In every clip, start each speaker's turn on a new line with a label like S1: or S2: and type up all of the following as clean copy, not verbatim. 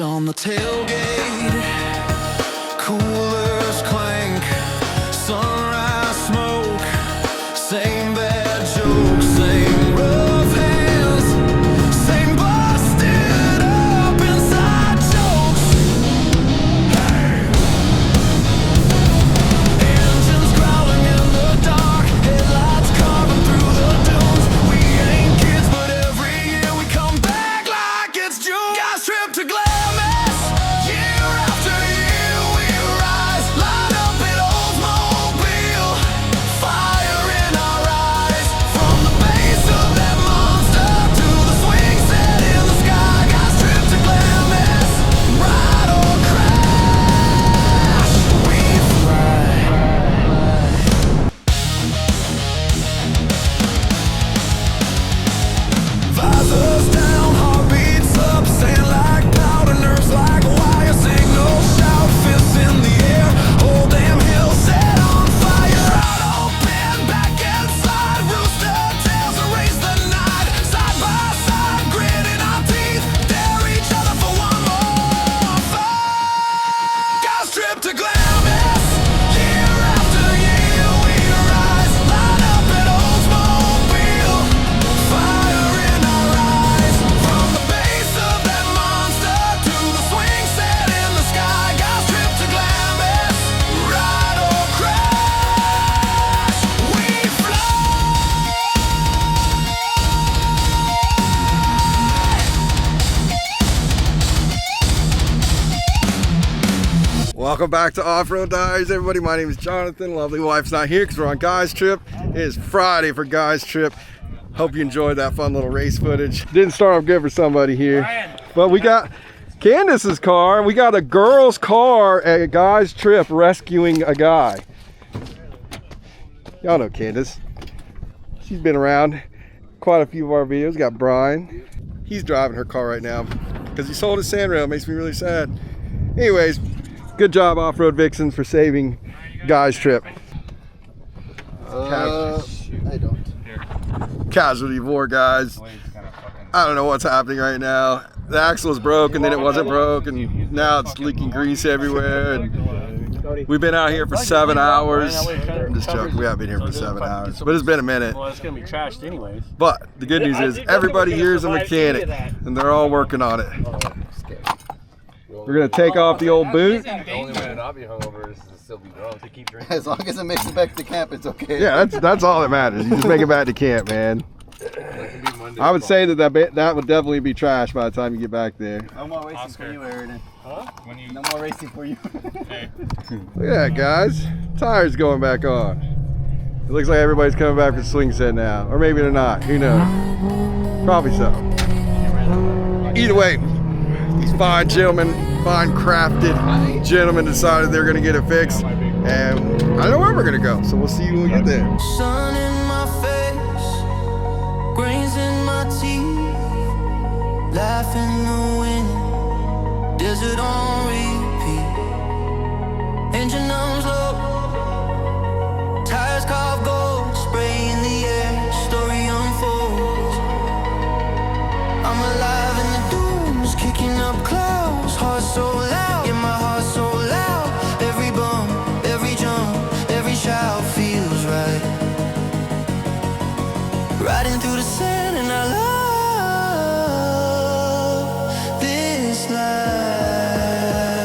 S1: Dust on the tailgate, coolers clank, sunrise smoke, same bad jokes, same rough hands, same busted up inside jokes. Hey! Engines growling in the dark, headlights carving through the dunes. We ain't kids, but every year we come back like it's June. Guys trip to Glamis, year after year we rise, light up in Oldsmobile, fire in our eyes. From the base of that monster to the swing set in the sky. Guys trip to Glamis, ride or crash, we fly. Visors down, heartbeats up, sand like powder, nerves like wire, signals shout, fists in the air, whole damn hill set on fire. Shroud open, back inside, rooster tails erase the night, side by side, gritting our teeth, dare each other for one more fight. Guys trip to Glamis, year after year we rise, light up at Oldsmobile, fire in our eyes. From the base of that monster to the swing set in the sky. Guys trip to Glamis, ride or crash, we fly.
S2: Welcome back to Off-Road Diaries, everybody. My name is Jonathan. Lovely wife's not here because we're on Guys Trip. It is Friday for Guys Trip. Hope you enjoyed that fun little race footage. Didn't start off good for somebody here, but we got Candace's car. We got a girl's car at a Guys Trip rescuing a guy. Y'all know Candace. She's been around quite a few of our videos. Got Brian. He's driving her car right now because he sold his sand rail. It makes me really sad. Anyways, good job, Off-Road Vixens, for saving Guys Trip.
S3: I don't.
S2: Casualty of war, guys. I don't know what's happening right now. The axle was broke and then it wasn't broke, and now it's leaking grease everywhere. And we've been out here for 7 hours. I'm just joking, we haven't been here for 7 hours, but it's been a minute.
S4: Well, it's gonna be trashed anyways.
S2: But the good news is everybody here is a mechanic and they're all working on it. We're gonna take off the old boot.
S5: The only way to not be hungover is to still be drunk. To keep drinking.
S3: As long as it makes it back to camp, it's okay.
S2: Yeah, that's all that matters. You just make it back to camp, man. I would say that would definitely be trash by the time you get back there.
S3: No more racing for you, Aaron. Huh? No more racing for you.
S2: Look at that, guys. Tires going back on. It looks like everybody's coming back for swing set now. Or maybe they're not. Who knows? Probably so. Either way, these fine gentlemen, fine crafted gentlemen decided they're going to get it fixed. And I don't know where we're going to go. So we'll see you when we get there.
S1: Sun in my face, grains in my teeth, life in the wind, desert on repeat, engine numbs low, tires carve gold, spray in the air, story unfolds. I'm alive in the dunes, kicking up clouds, heart so loud, yeah, my heart so loud, every bump, every jump, every shout feels right. Riding through the sand and I love this life.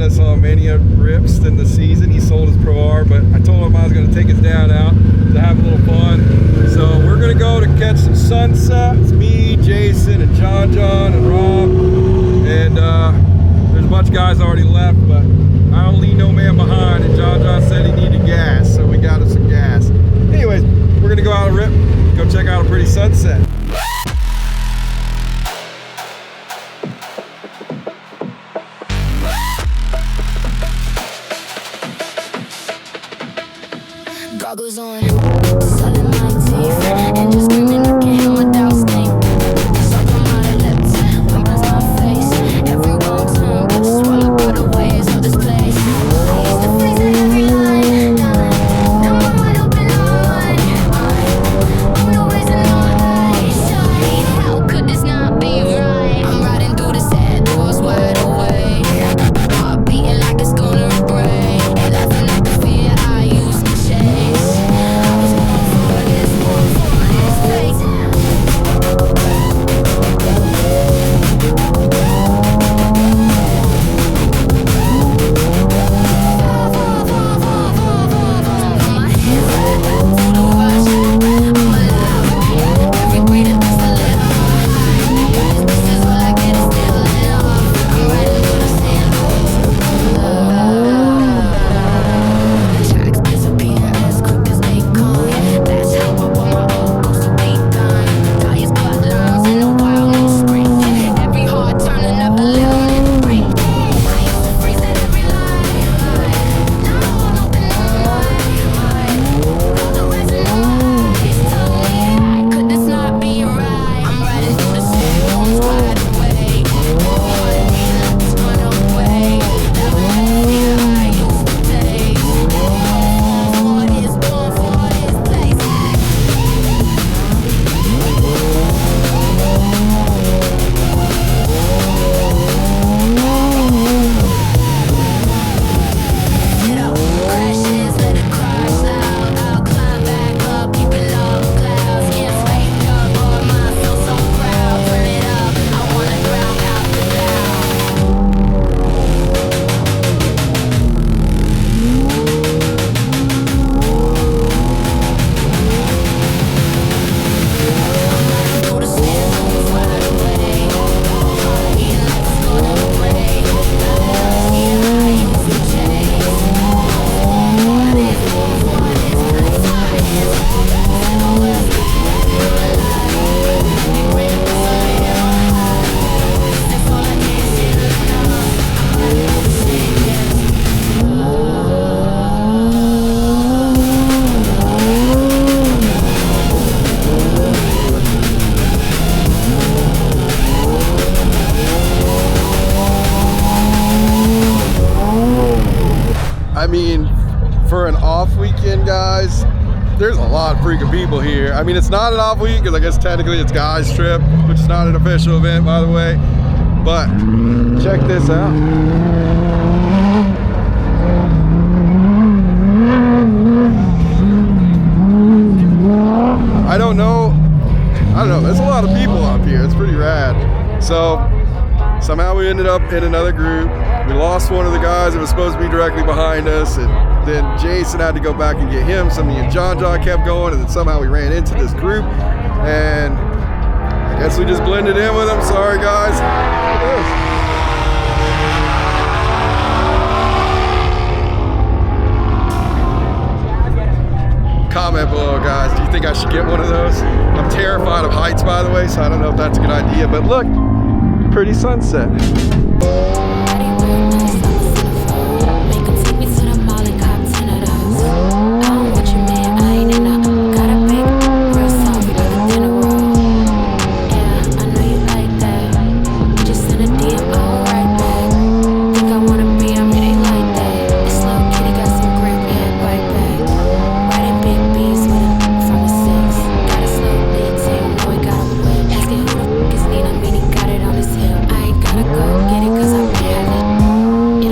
S2: us on many rips in the season. He sold his Pro R, but I told him I was going to take his dad out to have a little fun. So we're going to go to catch some sunsets. Me, Jason, and John and Rob. And there's a bunch of guys already left, but I don't leave no man behind. And John said he needed gas, so we got us some gas. Anyways, we're going to go out a rip, go check out a pretty sunset.
S4: Goggles on, selling my teeth, and just screaming, I can't hear my doubt sting. Suck on my lips, whimpers my face. Every wrong turn, but swallow by the waves of this place. I used to freeze at every line, now I'm wide open line. I'm no reason I shine. How could this not be right? I'm riding through the sad doors wide awake. Heart beating like it's gonna break, and laughing at the fear I used to chase. I was born for this place. My hands to the rush. I'm alive. Every breathing is a little high. This is all I get is still enough. I'm riding through the sand. Tracks disappear as quick as they come. That's how I want my old ghost to be done. Tires cut lines in the wild, no sprint. Every hard turn, another little minute break. I used to freeze at every line. Now I'm open wide. All the reason why tell me, could this not be right? I'm riding through the sand dunes wide awake. Heart beating like it's gonna break. Laughing at the fear I used to take. Born for this place. Get up, crashes, let it crash out. I'll climb back up, keep it low, clouds. Can't fake up, oh my, feel so proud. Turn it up, I wanna drown out the loud. Through the sand dunes wide awake. Heart beating like it's gonna break. Laughing at the fear I used to chase. Born for this place. My hands to the west. Every breath is a little high. That's all I get is still enough. I'm riding through the sand.
S2: I mean, for an off weekend, guys, there's a lot of freaking people here. I mean, it's not an off week because I guess technically it's guys' trip, which is not an official event, by the way. But check this out. I don't know. There's a lot of people up here. It's pretty rad. So somehow we ended up in another group. We lost one of the guys that was supposed to be directly behind us, and then Jason had to go back and get him. So me and John kept going, and then somehow we ran into this group, and I guess we just blended in with them. Sorry, guys. Comment below, guys. Do you think I should get one of those? I'm terrified of heights, by the way, so I don't know if that's a good idea. But look, pretty sunset.
S4: Get it, 'cause I've been having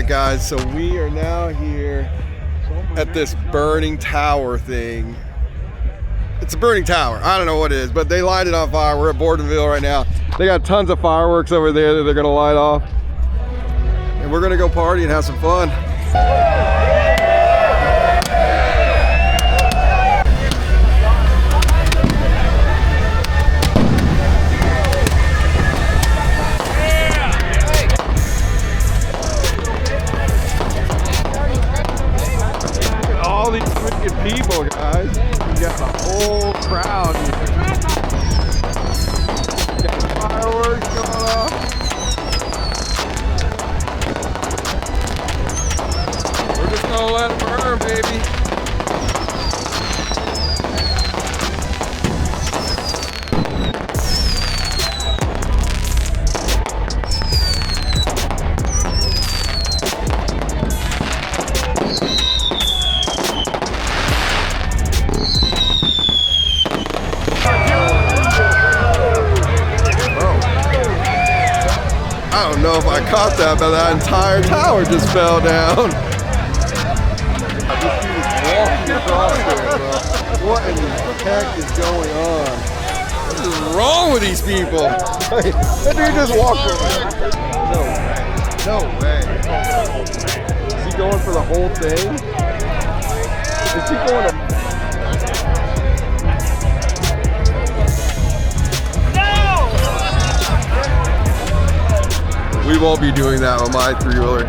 S2: right, guys, so we are now here at this burning tower thing. It's a burning tower. I don't know what it is, but they light it on fire. We're at Bordenville right now. They got tons of fireworks over there that they're gonna light off. And we're gonna go party and have some fun. All these freaking people, guys. You got the whole crowd here. Got the fireworks going off. We're just gonna let it burn, baby. I don't know if I caught that, but that entire tower just fell down. What in the heck is going on? What is wrong with these people? That dude just walked away. No way. Is he going for the whole thing? Is he going to... We won't be doing that with my three-wheeler.